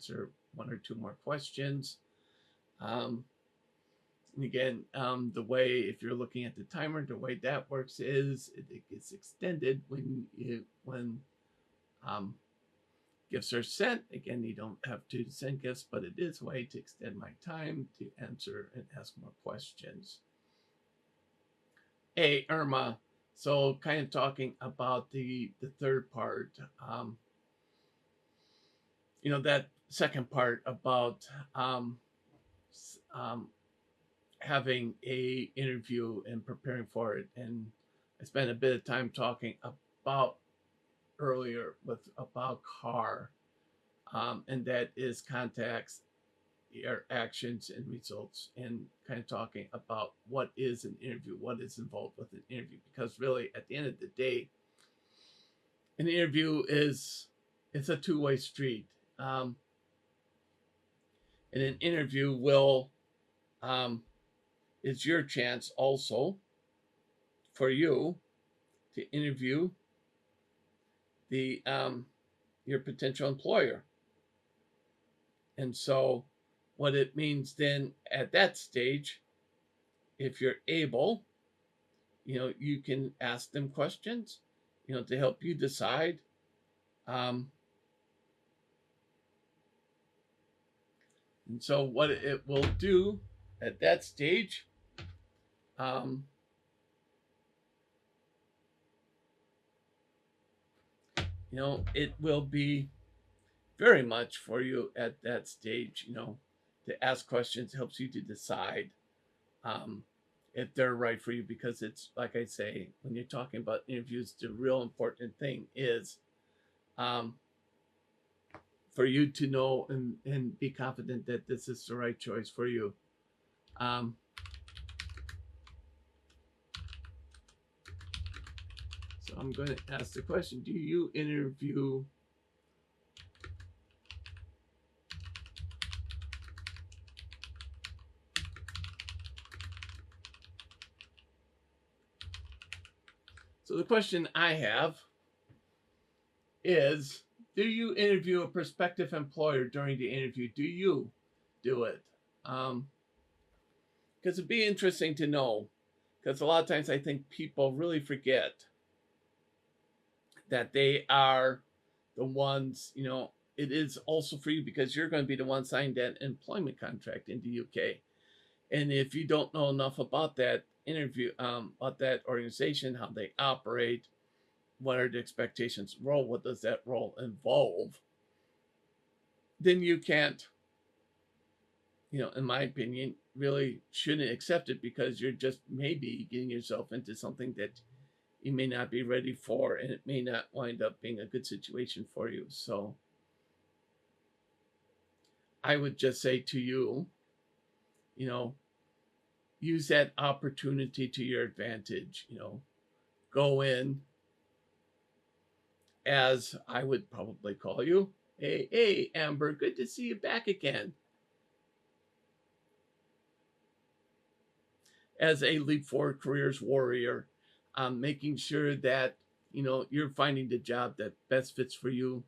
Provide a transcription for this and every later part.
answer one or two more questions. And again, the way, if you're looking at the timer, the way that works is it gets extended when gifts are sent. Again, you don't have to send gifts, but it is a way to extend my time to answer and ask more questions. Hey, Irma. So kind of talking about the third part, that second part about having a interview and preparing for it. And I spent a bit of time talking about earlier about CAR, and that is contacts, your actions and results, and kind of talking about what is an interview, what is involved with an interview, because really at the end of the day, an interview it's a two-way street, and an interview is your chance also for you to interview the your potential employer. And so what it means then at that stage, if you're able, you can ask them questions, to help you decide. And so what it will do at that stage, it will be very much for you at that stage, to ask questions helps you to decide if they're right for you, because it's like I say, when you're talking about interviews, the real important thing is for you to know and be confident that this is the right choice for you. So I'm going to ask the question, do you interview So the question I have is, do you interview a prospective employer during the interview? Do you do it? Because it'd be interesting to know, because a lot of times I think people really forget that they are the ones, it is also for you, because you're going to be the one signing that employment contract in the UK. And if you don't know enough about that interview, about that organization, how they operate, what are the expectations role, what does that role involve, then you can't, in my opinion, really shouldn't accept it, because you're just maybe getting yourself into something that you may not be ready for, and it may not wind up being a good situation for you. So I would just say to you, use that opportunity to your advantage. Go in as I would probably call you. Hey, Amber, good to see you back again. As a Leap Forward Careers warrior, making sure that, you're finding the job that best fits for you,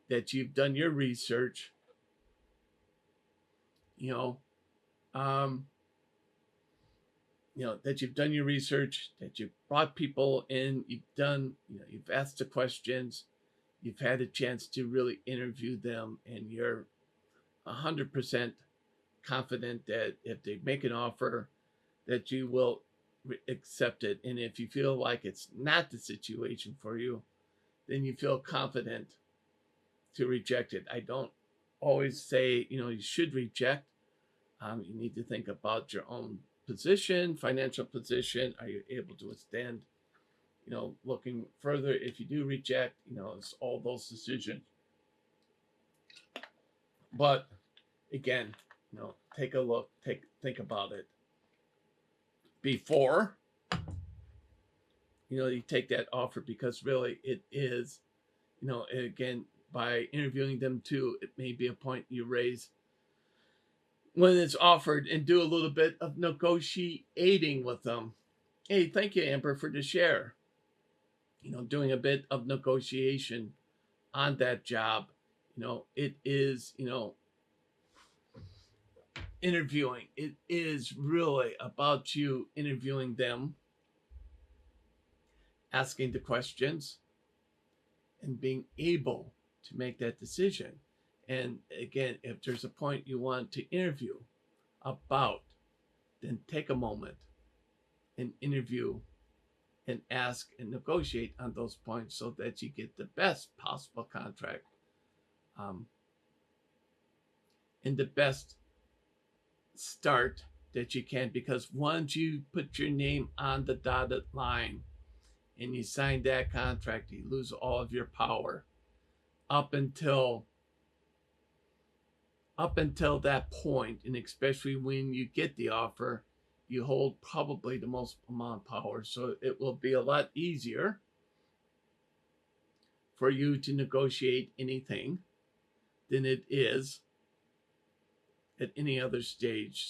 that you've done your research, that you've done your research, that you've brought people in, you've asked the questions, you've had a chance to really interview them, and you're 100% confident that if they make an offer, that you will accept it. And if you feel like it's not the situation for you, then you feel confident to reject it. I don't always say, you should reject. You need to think about your own position, financial position. Are you able to withstand, looking further? If you do reject, it's all those decisions. But again, take a look, think about it before, you take that offer, because really it is, again, by interviewing them too, it may be a point you raise when it's offered, and do a little bit of negotiating with them. Hey, thank you, Amber, for the share. Doing a bit of negotiation on that job, it is, interviewing. It is really about you interviewing them, asking the questions, and being able to make that decision. And again, if there's a point you want to interview about, then take a moment and interview and ask and negotiate on those points so that you get the best possible contract, and the best start that you can. Because once you put your name on the dotted line and you sign that contract, you lose all of your power up until that point. And especially when you get the offer, you hold probably the most amount of power. So it will be a lot easier for you to negotiate anything than it is at any other stage.